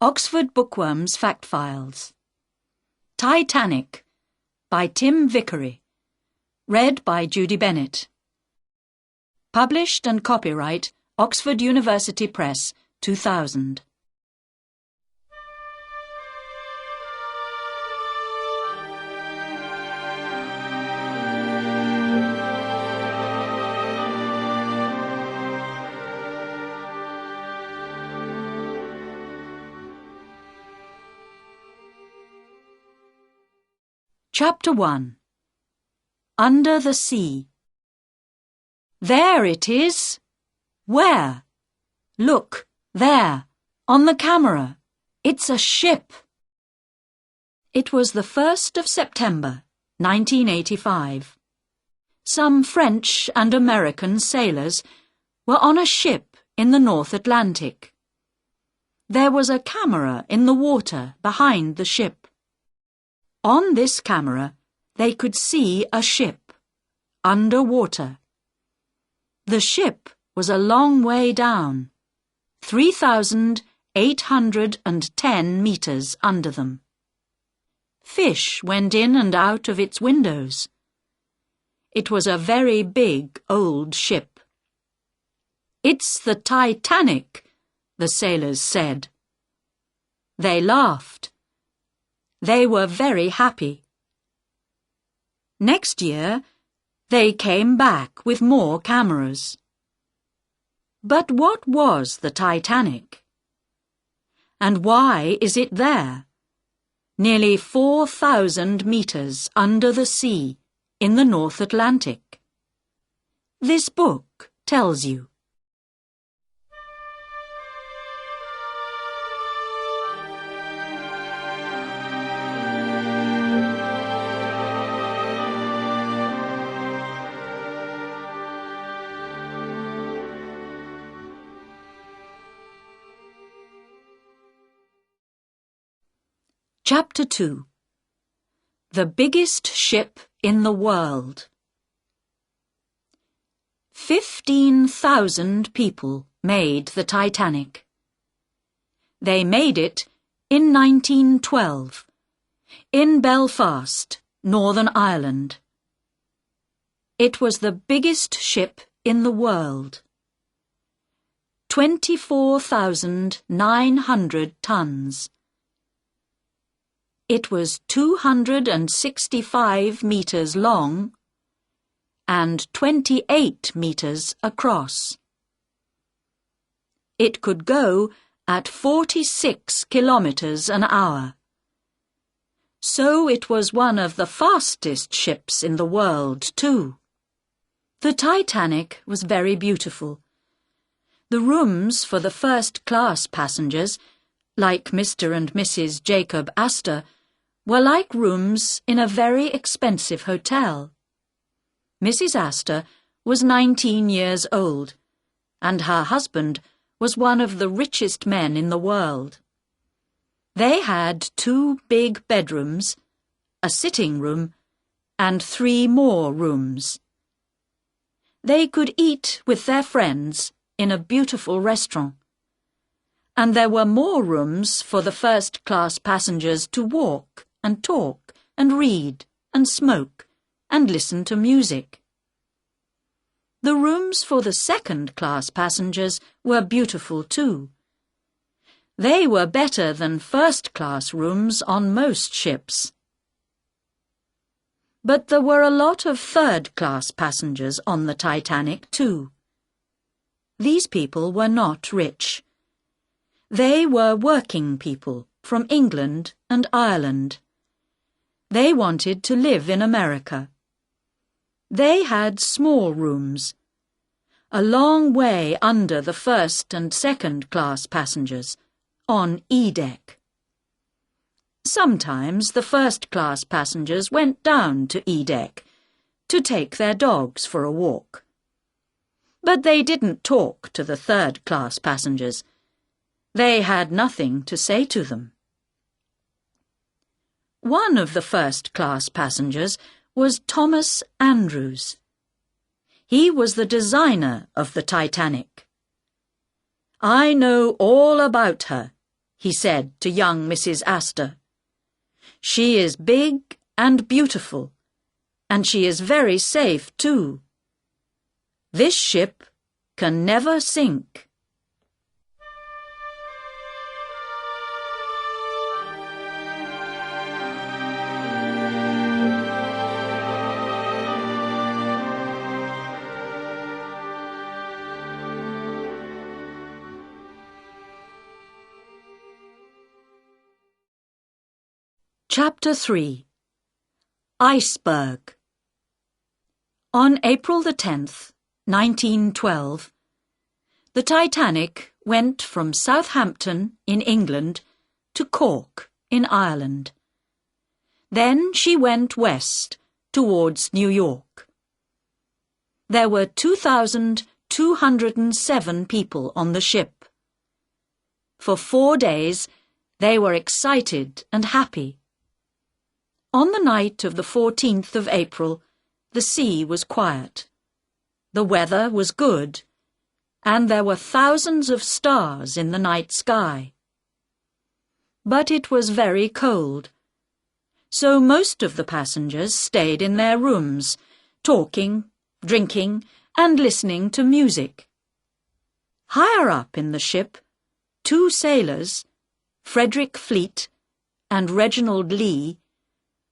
Oxford Bookworms Fact Files. Titanic by Tim Vickery. Read by Judy Bennett. Published and copyright Oxford University Press, 2000. Chapter 1. Under the Sea. There it is. Where? Look, there, on the camera. It's a ship. It was the 1st of September, 1985. Some French and American sailors were on a ship in the North Atlantic. There was a camera in the water behind the ship. On this camera, they could see a ship, under water. The ship was a long way down, 3,810 meters under them. Fish went in and out of its windows. It was a very big old ship. "It's the Titanic," the sailors said. They laughed. They were very happy. Next year, they came back with more cameras. But what was the Titanic? And why is it there, nearly 4,000 meters under the sea in the North Atlantic? This book tells you. Chapter 2. The biggest ship in the world. 15,000 people made the Titanic. They made it in 1912, in Belfast, Northern Ireland. It was the biggest ship in the world. 24,900 tons. It was 265 meters long and 28 meters across. It could go at 46 kilometers an hour. So it was one of the fastest ships in the world, too. The Titanic was very beautiful. The rooms for the first-class passengers, like Mr. and Mrs. Jacob Astor, were like rooms in a very expensive hotel. Mrs. Astor was 19 years old, and her husband was one of the richest men in the world. They had 2 big bedrooms, a sitting room, and 3 more rooms. They could eat with their friends in a beautiful restaurant, and there were more rooms for the first-class passengers to walk and talk and read and smoke and listen to music. The rooms for the second-class passengers were beautiful too. They were better than first-class rooms on most ships. But there were a lot of third-class passengers on the Titanic too. These people were not rich. They were working people from England and Ireland. They wanted to live in America. They had small rooms, a long way under the first and second-class passengers, on E-deck. Sometimes the first-class passengers went down to E-deck to take their dogs for a walk. But they didn't talk to the third-class passengers. They had nothing to say to them. One of the first-class passengers was Thomas Andrews. He was the designer of the Titanic. "I know all about her," he said to young Mrs. Astor. "She is big and beautiful, and she is very safe, too. This ship can never sink." Chapter 3. Iceberg. On April the 10th, 1912, the Titanic went from Southampton in England to Cork in Ireland. Then she went west towards New York. There were 2,207 people on the ship. For 4 days, they were excited and happy. On the night of the 14th of April, the sea was quiet. The weather was good, and there were thousands of stars in the night sky. But it was very cold, so most of the passengers stayed in their rooms, talking, drinking, and listening to music. Higher up in the ship, 2 sailors, Frederick Fleet and Reginald Lee,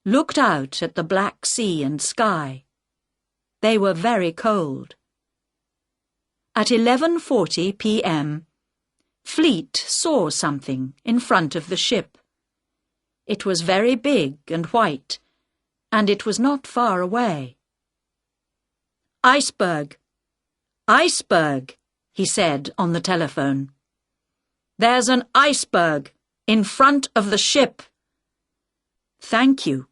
looked out at the black sea and sky. They were very cold. At 11:40 p.m., Fleet saw something in front of the ship. It was very big and white, and it was not far away. "Iceberg! Iceberg!" he said on the telephone. "There's an iceberg in front of the ship." "Thank you,"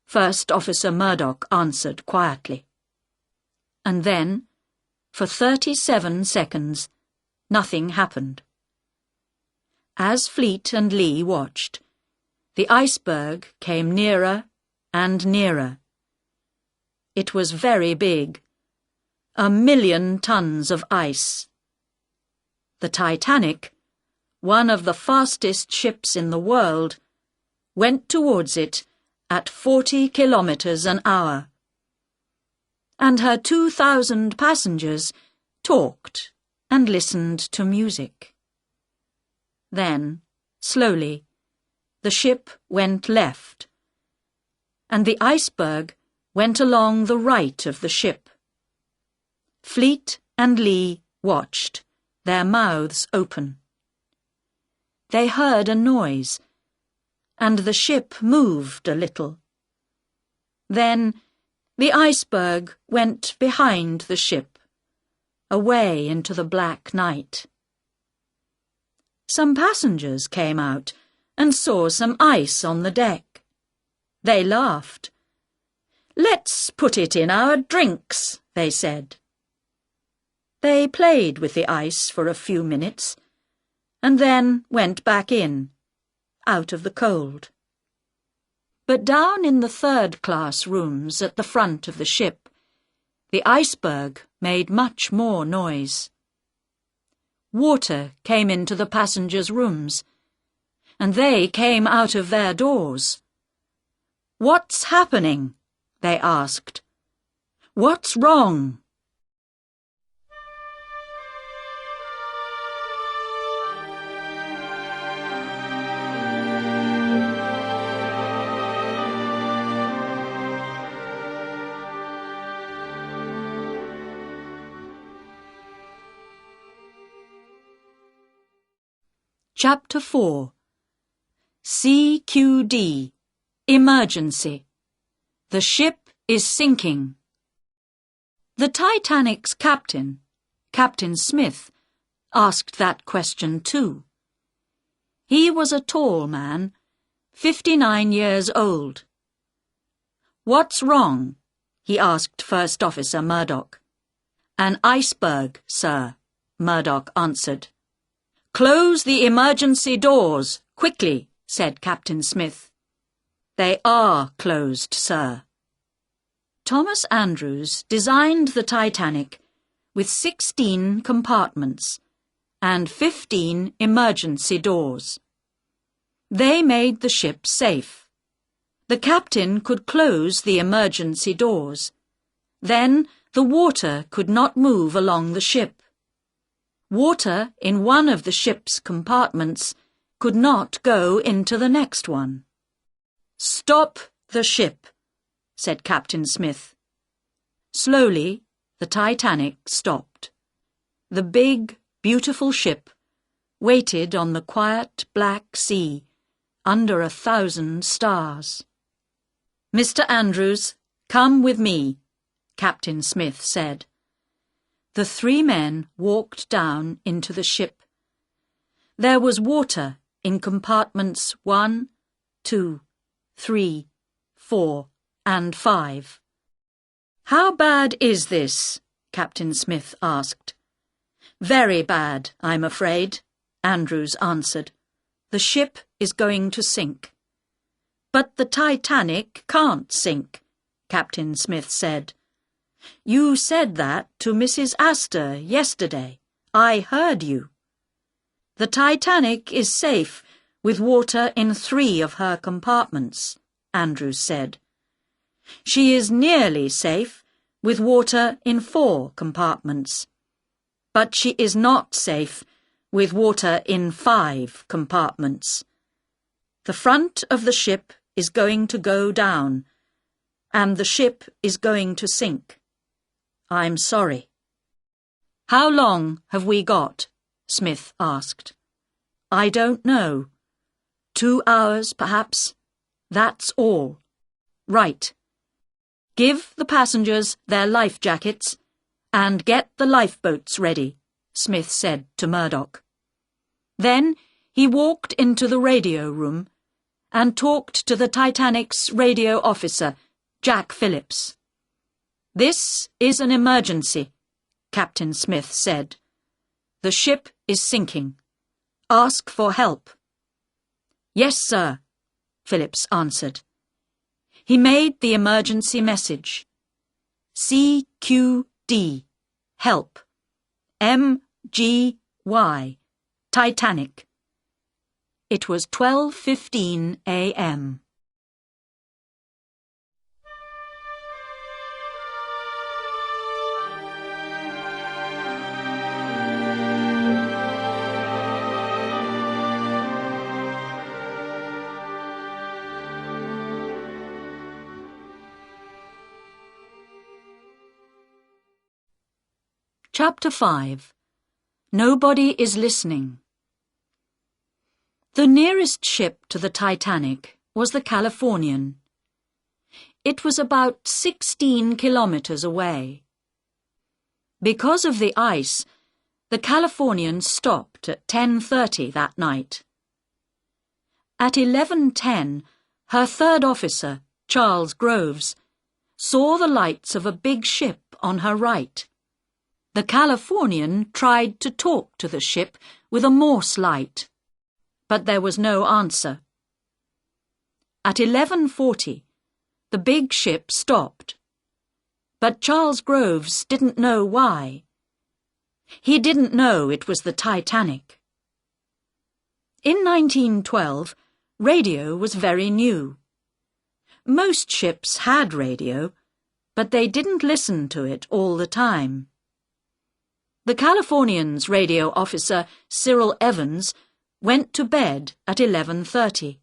First Officer Murdoch answered quietly. And then, for 37 seconds, nothing happened. As Fleet and Lee watched, the iceberg came nearer and nearer. It was very big, 1,000,000 tons of ice. The Titanic, one of the fastest ships in the world, went towards it at 40 kilometers an hour. And her 2,000 passengers talked and listened to music. Then, slowly, the ship went left, and the iceberg went along the right of the ship. Fleet and Lee watched, their mouths open. They heard a noise, and the ship moved a little. Then the iceberg went behind the ship, away into the black night. Some passengers came out and saw some ice on the deck. They laughed. "Let's put it in our drinks," they said. They played with the ice for a few minutes, and then went back in, out of the cold. But down in the third-class rooms at the front of the ship, the iceberg made much more noise. Water came into the passengers' rooms, and they came out of their doors. "What's happening?" they asked. "What's wrong?" Chapter 4. CQD. Emergency. The ship is sinking. The Titanic's captain, Captain Smith, asked that question too. He was a tall man, 59 years old. "What's wrong?" he asked First Officer Murdoch. "An iceberg, sir," Murdoch answered. "Close the emergency doors, quickly," said Captain Smith. "They are closed, sir." Thomas Andrews designed the Titanic with 16 compartments and 15 emergency doors. They made the ship safe. The captain could close the emergency doors. Then the water could not move along the ship. Water in one of the ship's compartments could not go into the next one. "Stop the ship," said Captain Smith. Slowly, the Titanic stopped. The big, beautiful ship waited on the quiet black sea under 1,000 stars. "Mr. Andrews, come with me," Captain Smith said. The three men walked down into the ship. There was water in compartments 1, 2, 3, 4, and 5. "How bad is this?" Captain Smith asked. "Very bad, I'm afraid," Andrews answered. "The ship is going to sink." "But the Titanic can't sink," Captain Smith said. "You said that to Mrs. Astor yesterday. I heard you." "The Titanic is safe with water in 3 of her compartments," Andrews said. "She is nearly safe with water in 4 compartments. But she is not safe with water in 5 compartments. The front of the ship is going to go down, and the ship is going to sink. I'm sorry." "How long have we got?" Smith asked. "I don't know. 2 hours, perhaps. That's all." "Right. Give the passengers their life jackets and get the lifeboats ready," Smith said to Murdoch. Then he walked into the radio room and talked to the Titanic's radio officer, Jack Phillips. "This is an emergency," Captain Smith said. "The ship is sinking. Ask for help." "Yes, sir," Phillips answered. He made the emergency message. CQD, help. MGY, Titanic. It was 12:15 a.m. Chapter 5. Nobody is listening. The nearest ship to the Titanic was the Californian. It was about 16 kilometers away. Because of the ice, the Californian stopped at 10:30 that night. At 11:10, her third officer, Charles Groves, saw the lights of a big ship on her right. The Californian tried to talk to the ship with a Morse light, but there was no answer. At 11:40, the big ship stopped, but Charles Groves didn't know why. He didn't know it was the Titanic. In 1912, radio was very new. Most ships had radio, but they didn't listen to it all the time. The Californian's radio officer, Cyril Evans, went to bed at 11:30.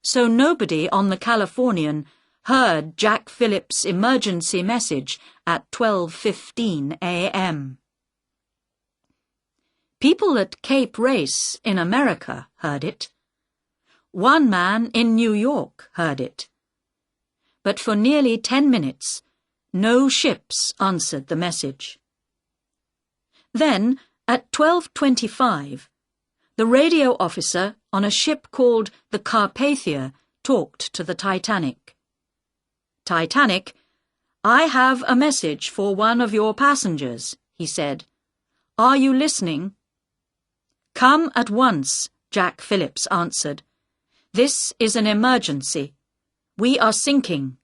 So nobody on the Californian heard Jack Phillips' emergency message at 12:15 a.m. People at Cape Race in America heard it. One man in New York heard it. But for nearly 10 minutes, no ships answered the message. Then, at 12:25, the radio officer on a ship called the Carpathia talked to the Titanic. "Titanic, I have a message for one of your passengers," he said. "Are you listening?" "Come at once," Jack Phillips answered. "This is an emergency. We are sinking."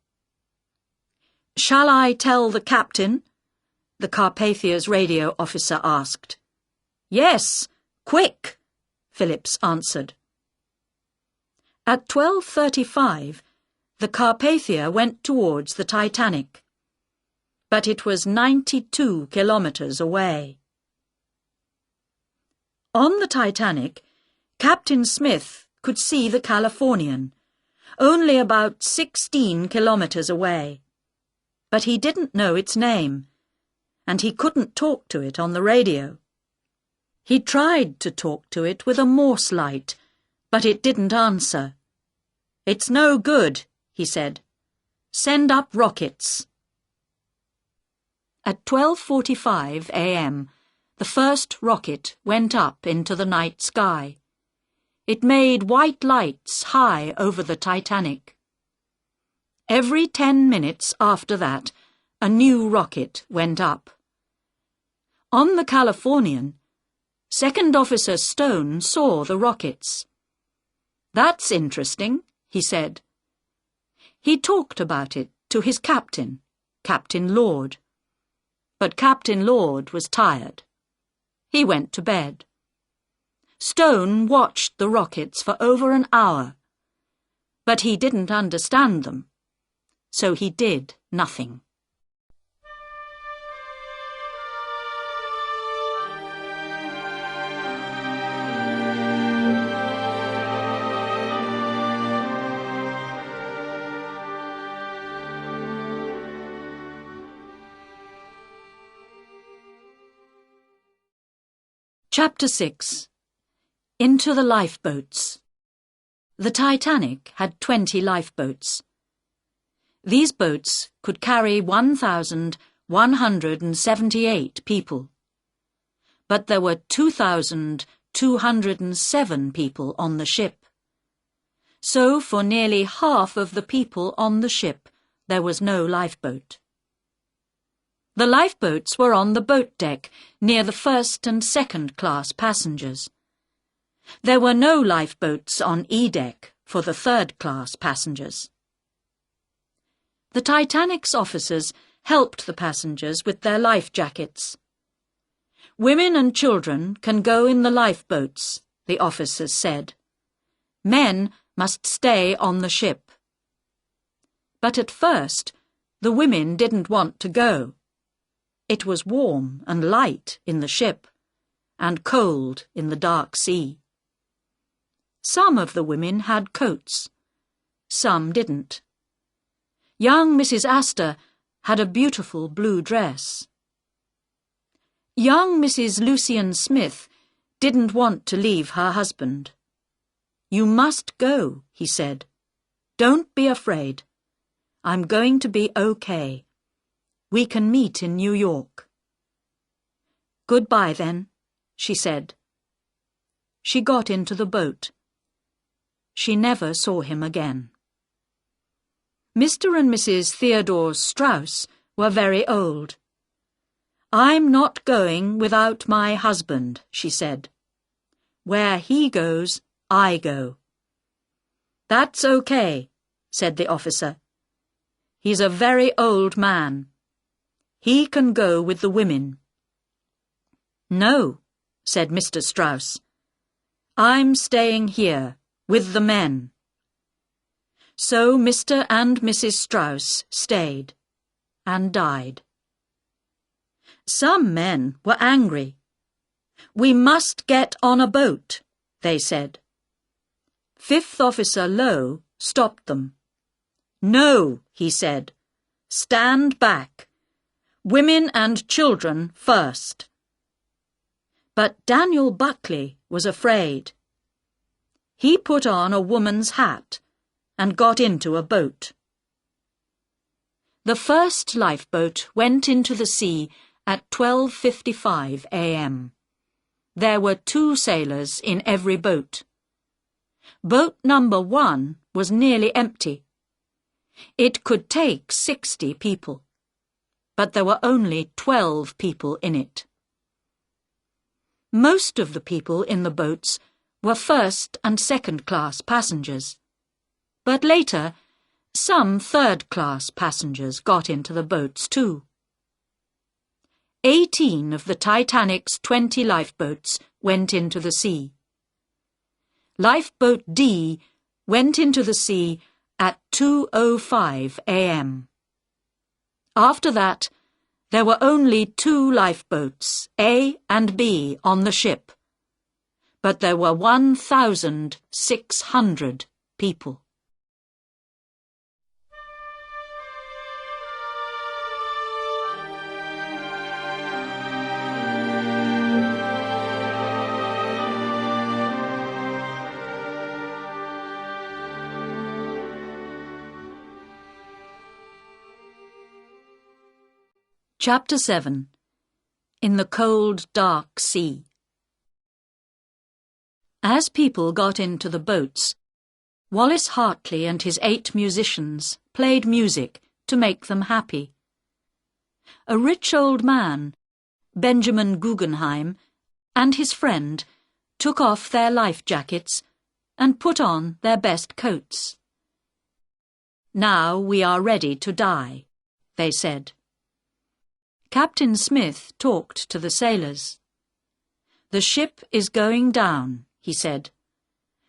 "Shall I tell the captain?" the Carpathia's radio officer asked. "Yes, quick," Phillips answered. At 12:35, the Carpathia went towards the Titanic, but it was 92 kilometers away. On the Titanic, Captain Smith could see the Californian, only about 16 kilometers away, but he didn't know its name, and he couldn't talk to it on the radio. He tried to talk to it with a Morse light, but it didn't answer. "It's no good," he said. "Send up rockets." At 12:45 a.m., the first rocket went up into the night sky. It made white lights high over the Titanic. Every 10 minutes after that, a new rocket went up. On the Californian, Second Officer Stone saw the rockets. "That's interesting," he said. He talked about it to his captain, Captain Lord. But Captain Lord was tired. He went to bed. Stone watched the rockets for over an hour, but he didn't understand them, so he did nothing. Chapter 6. Into the Lifeboats. The Titanic had 20 lifeboats. These boats could carry 1,178 people. But there were 2,207 people on the ship. So for nearly half of the people on the ship, there was no lifeboat. The lifeboats were on the boat deck near the first and second class passengers. There were no lifeboats on E-deck for the third class passengers. The Titanic's officers helped the passengers with their life jackets. "Women and children can go in the lifeboats," the officers said. "Men must stay on the ship." But at first, the women didn't want to go. It was warm and light in the ship, and cold in the dark sea. Some of the women had coats. Some didn't. Young Mrs. Astor had a beautiful blue dress. Young Mrs. Lucian Smith didn't want to leave her husband. "You must go," he said. "Don't be afraid. I'm going to be okay. We can meet in New York." "Goodbye, then," she said. She got into the boat. She never saw him again. Mr. and Mrs. Theodore Strauss were very old. "I'm not going without my husband," she said. "Where he goes, I go." "That's okay," said the officer. "He's a very old man. He can go with the women." "No," said Mr. Strauss. "I'm staying here with the men." So Mr. and Mrs. Strauss stayed and died. Some men were angry. "We must get on a boat," they said. Fifth Officer Lowe stopped them. "No," he said. "Stand back. Women and children first." But Daniel Buckley was afraid. He put on a woman's hat and got into a boat. The first lifeboat went into the sea at 12:55 a.m. There were 2 sailors in every boat. Boat number 1 was nearly empty. It could take 60 people, but there were only 12 people in it. Most of the people in the boats were first and second class passengers, but later some third class passengers got into the boats too. 18 of the Titanic's 20 lifeboats went into the sea. Lifeboat D went into the sea at 2:05 a.m. After that, there were only 2 lifeboats, A and B, on the ship, but there were 1,600 people. Chapter 7. In the Cold, Dark Sea. As people got into the boats, Wallace Hartley and his 8 musicians played music to make them happy. A rich old man, Benjamin Guggenheim, and his friend took off their life jackets and put on their best coats. "Now we are ready to die," they said. Captain Smith talked to the sailors. "The ship is going down," he said.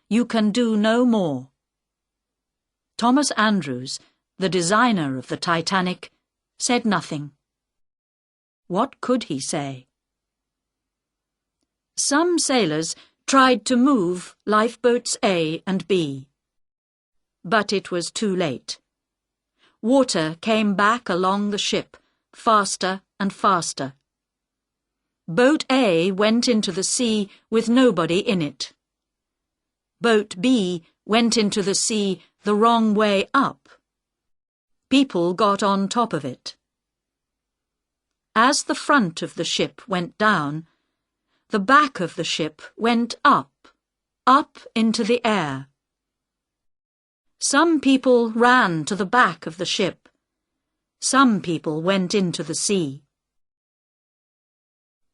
"You can do no more." Thomas Andrews, the designer of the Titanic, said nothing. What could he say? Some sailors tried to move lifeboats A and B, but it was too late. Water came back along the ship, faster and faster. Boat A went into the sea with nobody in it. Boat B went into the sea the wrong way up. People got on top of it. As the front of the ship went down, the back of the ship went up into the air. Some people ran to the back of the ship. Some people went into the sea.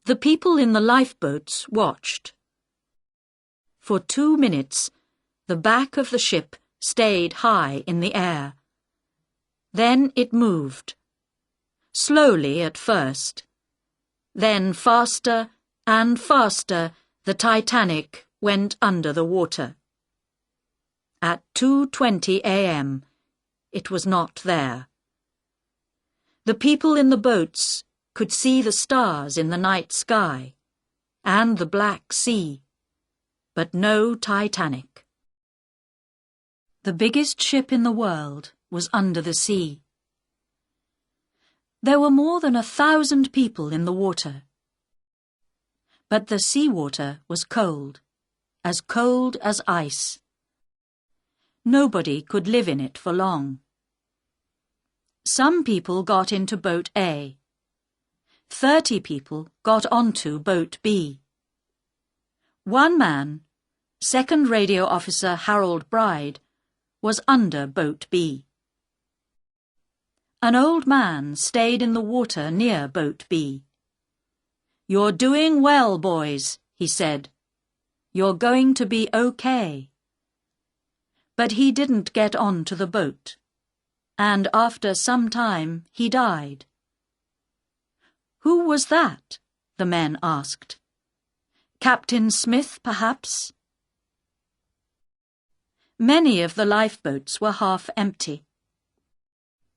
The people in the lifeboats watched. For 2 minutes, the back of the ship stayed high in the air. Then it moved. Slowly at first. Then faster and faster the Titanic went under the water. At 2:20 a.m., it was not there. The people in the boats could see the stars in the night sky and the black sea, but no Titanic. The biggest ship in the world was under the sea. There were more than 1,000 people in the water. But the seawater was cold as ice. Nobody could live in it for long. Some people got into boat A. 30 people got onto boat B. One man, Second Radio Officer Harold Bride, was under boat B. An old man stayed in the water near boat B. "You're doing well, boys," he said. "You're going to be okay." But he didn't get on to the boat, and after some time he died. "Who was that?" the men asked. "Captain Smith, perhaps?" Many of the lifeboats were half empty.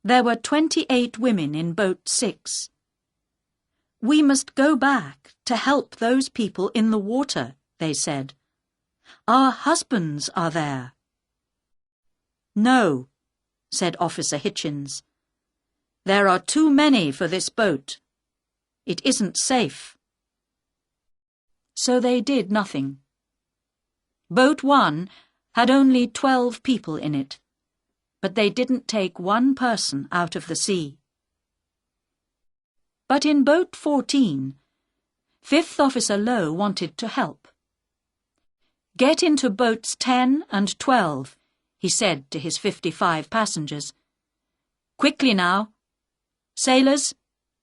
There were 28 women in boat 6. "We must go back to help those people in the water," they said. "Our husbands are there." "No," said Officer Hitchens. "There are too many for this boat. It isn't safe." So they did nothing. Boat 1 had only 12 people in it, but they didn't take one person out of the sea. But in boat 14, 5th Officer Lowe wanted to help. "Get into boats 10 and 12, he said to his 55 passengers. "Quickly now. Sailors,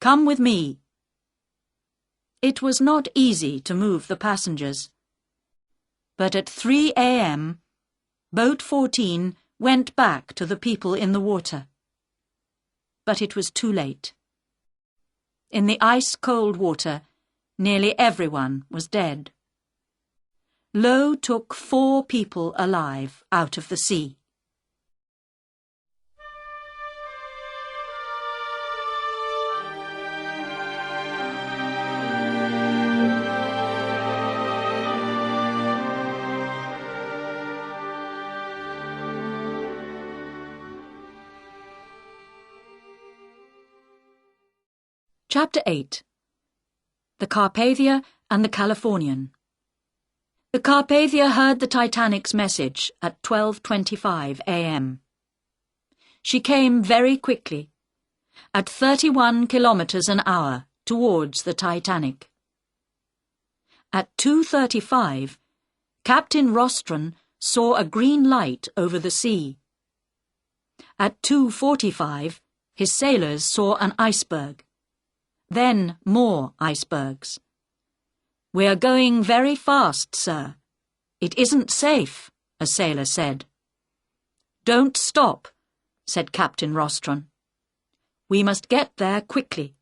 come with me." It was not easy to move the passengers. But at 3 a.m., boat 14 went back to the people in the water. But it was too late. In the ice-cold water, nearly everyone was dead. Lowe took 4 people alive out of the sea. Chapter 8. The Carpathia and the Californian. The Carpathia heard the Titanic's message at 12:25 a.m. She came very quickly, at 31 kilometers an hour, towards the Titanic. At 2:35, Captain Rostron saw a green light over the sea. At 2:45, his sailors saw an iceberg. Then more icebergs. "We are going very fast, sir. It isn't safe," a sailor said. "Don't stop," said Captain Rostron. "We must get there quickly.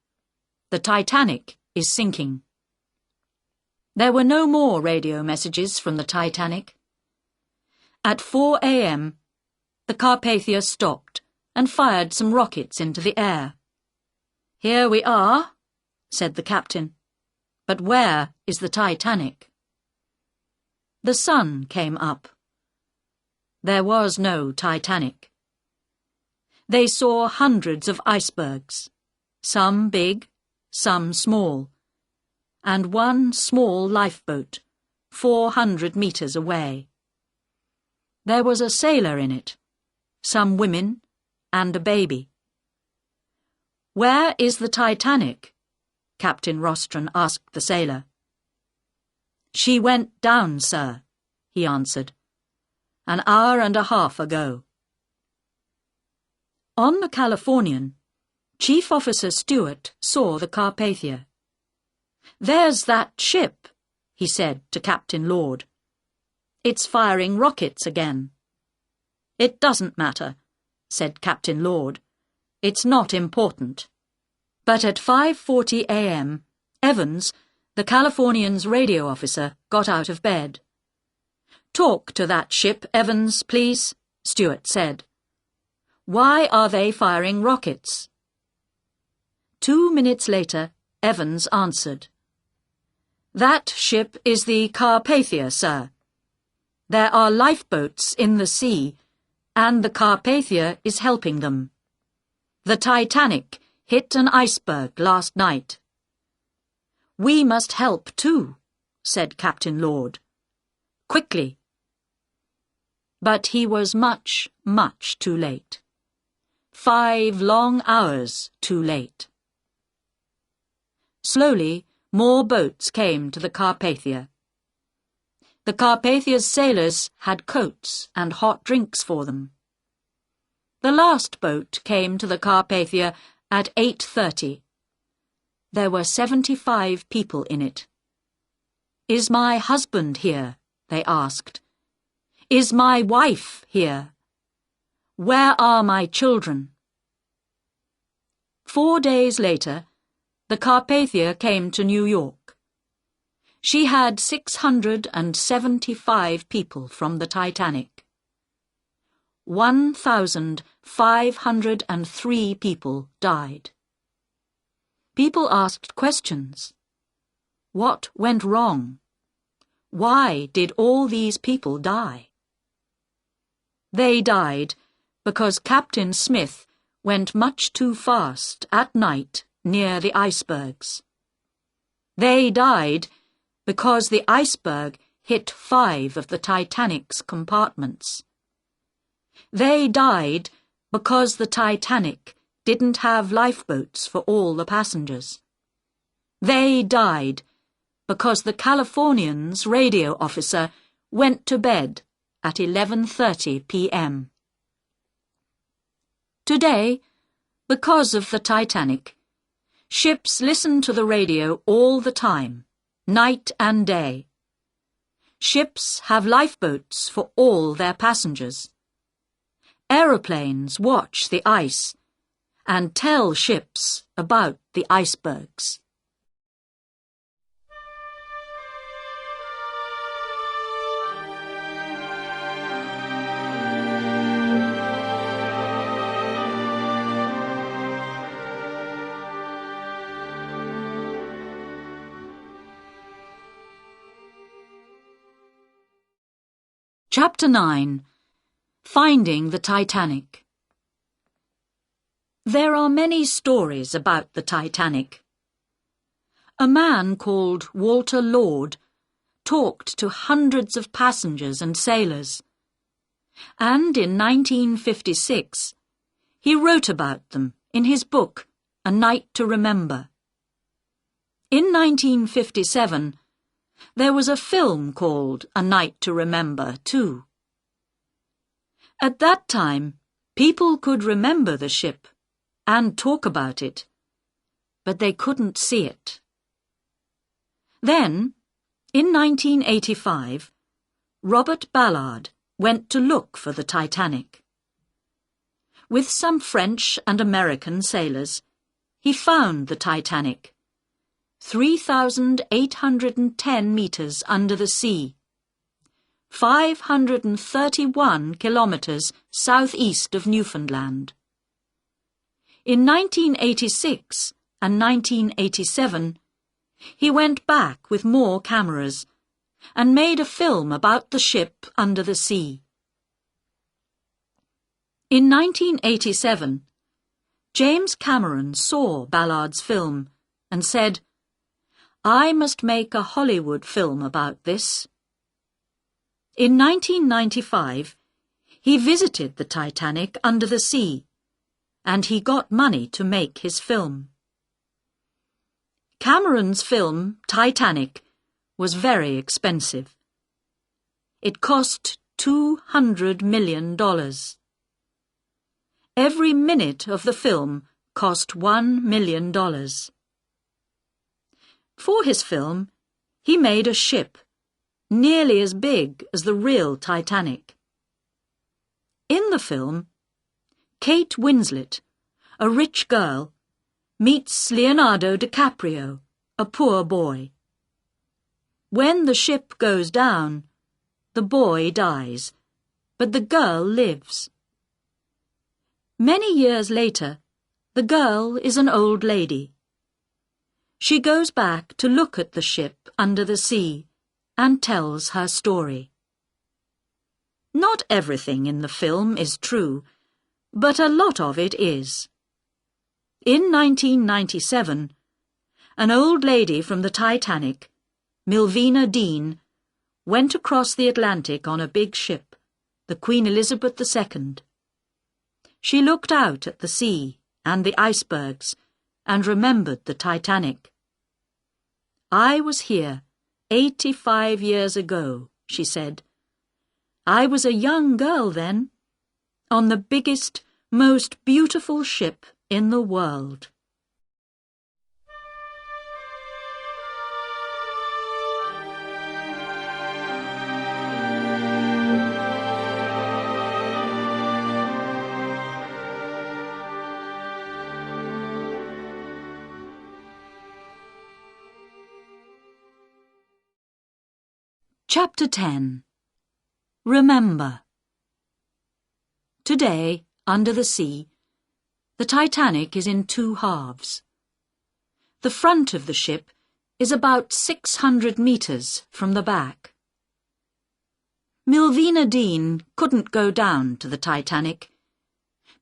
The Titanic is sinking." There were no more radio messages from the Titanic. At 4 a.m., the Carpathia stopped and fired some rockets into the air. "Here we are," said the captain. "But where is the Titanic?" The sun came up. There was no Titanic. They saw hundreds of icebergs, some big, some small, and one small lifeboat, 400 meters away. There was a sailor in it, some women, and a baby. "Where is the Titanic?" Captain Rostron asked the sailor. "She went down, sir," he answered. "An hour and a half ago." On the Californian, Chief Officer Stewart saw the Carpathia. "There's that ship," he said to Captain Lord. "It's firing rockets again." "It doesn't matter," said Captain Lord. "It's not important." But at 5:40 a.m., Evans, the Californian's radio officer, got out of bed. "Talk to that ship, Evans, please," Stewart said. "Why are they firing rockets?" 2 minutes later, Evans answered. "That ship is the Carpathia, sir. There are lifeboats in the sea, and the Carpathia is helping them. The Titanic hit an iceberg last night." "We must help too," said Captain Lord. "Quickly." But he was much, much too late. 5 long hours too late. Slowly, more boats came to the Carpathia. The Carpathia's sailors had coats and hot drinks for them. The last boat came to the Carpathia at 8:30. There were 75 people in it. "Is my husband here?" they asked. "Is my wife here? Where are my children?" 4 days later, the Carpathia came to New York. She had 675 people from the Titanic. 1,503 people died. People asked questions. What went wrong? Why did all these people die? They died because Captain Smith went much too fast at night near the icebergs. They died because the iceberg hit 5 of the Titanic's compartments. They died because the Titanic didn't have lifeboats for all the passengers. They died because the Californian's radio officer went to bed at 11:30 p.m. Today, because of the Titanic, ships listen to the radio all the time, night and day. Ships have lifeboats for all their passengers. Aeroplanes watch the ice and tell ships about the icebergs. Chapter 9. Finding the Titanic. There are many stories about the Titanic. A man called Walter Lord talked to hundreds of passengers and sailors, and in 1956 he wrote about them in his book, A Night to Remember. In 1957, there was a film called A Night to Remember, too. At that time, people could remember the ship and talk about it, but they couldn't see it. Then, in 1985, Robert Ballard went to look for the Titanic. With some French and American sailors, he found the Titanic, 3,810 meters under the sea, 531 kilometers southeast of Newfoundland. In 1986 and 1987, he went back with more cameras and made a film about the ship under the sea. In 1987, James Cameron saw Ballard's film and said, "I must make a Hollywood film about this." In 1995, he visited the Titanic under the sea, and he got money to make his film. Cameron's film, Titanic, was very expensive. It cost $200 million. Every minute of the film cost $1 million. For his film, he made a ship nearly as big as the real Titanic. In the film, Kate Winslet, a rich girl, meets Leonardo DiCaprio, a poor boy. When the ship goes down, the boy dies, but the girl lives. Many years later, the girl is an old lady. She goes back to look at the ship under the sea and tells her story. Not everything in the film is true, but a lot of it is. In 1997, an old lady from the Titanic, Milvina Dean, went across the Atlantic on a big ship, the Queen Elizabeth II. She looked out at the sea and the icebergs and remembered the Titanic. "I was here 85 years ago," she said. "I was a young girl then, on the biggest, most beautiful ship in the world." Chapter 10. Remember. Today, under the sea, the Titanic is in two halves. The front of the ship is about 600 meters from the back. Milvina Dean couldn't go down to the Titanic,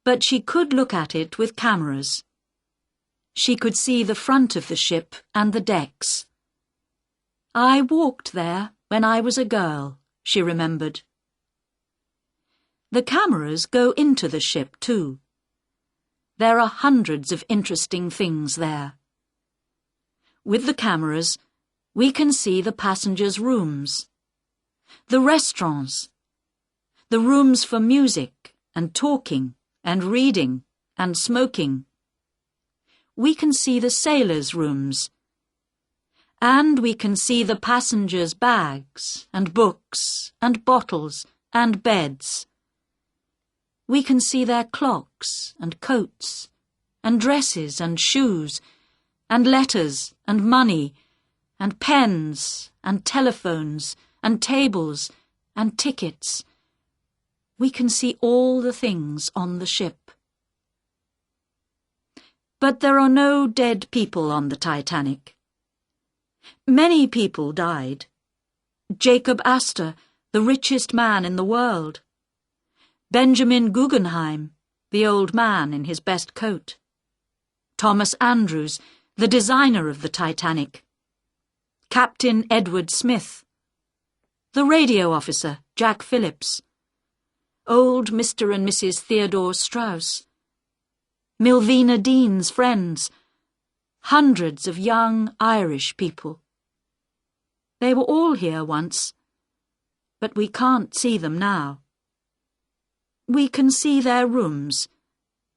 but she could look at it with cameras. She could see the front of the ship and the decks. "I walked there when I was a girl," she remembered. The cameras go into the ship, too. There are hundreds of interesting things there. With the cameras, we can see the passengers' rooms, the restaurants, the rooms for music and talking and reading and smoking. We can see the sailors' rooms, and we can see the passengers' bags and books and bottles and beds. We can see their clocks and coats and dresses and shoes and letters and money and pens and telephones and tables and tickets. We can see all the things on the ship. But there are no dead people on the Titanic. Many people died. Jacob Astor, the richest man in the world. Benjamin Guggenheim, the old man in his best coat. Thomas Andrews, the designer of the Titanic. Captain Edward Smith. The radio officer, Jack Phillips. Old Mr. and Mrs. Theodore Strauss. Milvina Dean's friends. Hundreds of young Irish people. They were all here once, but we can't see them now. We can see their rooms,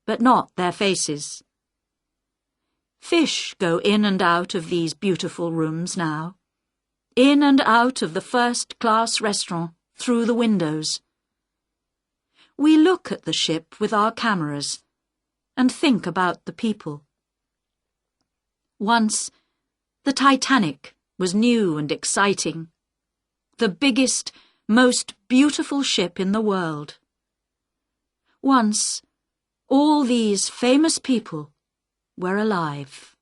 but not their faces. Fish go in and out of these beautiful rooms now, in and out of the first-class restaurant through the windows. We look at the ship with our cameras and think about the people. Once, the Titanic was new and exciting, the biggest, most beautiful ship in the world. Once, all these famous people were alive.